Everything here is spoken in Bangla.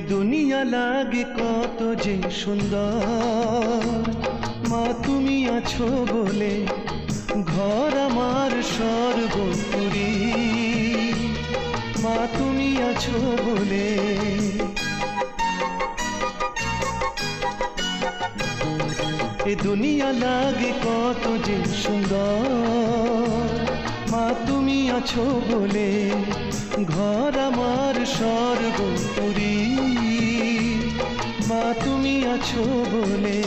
দুনিয়া লাগে কত যে সুন্দর, মা তুমি আছো বলে ঘর আমার স্বর্গপুরী, মা তুমি আছো বলে। এ দুনিয়া লাগে কত যে সুন্দর, মা তুমি আছো বলে ঘর আমার স্বর্গপুরী, মা তুমি আছো বলে।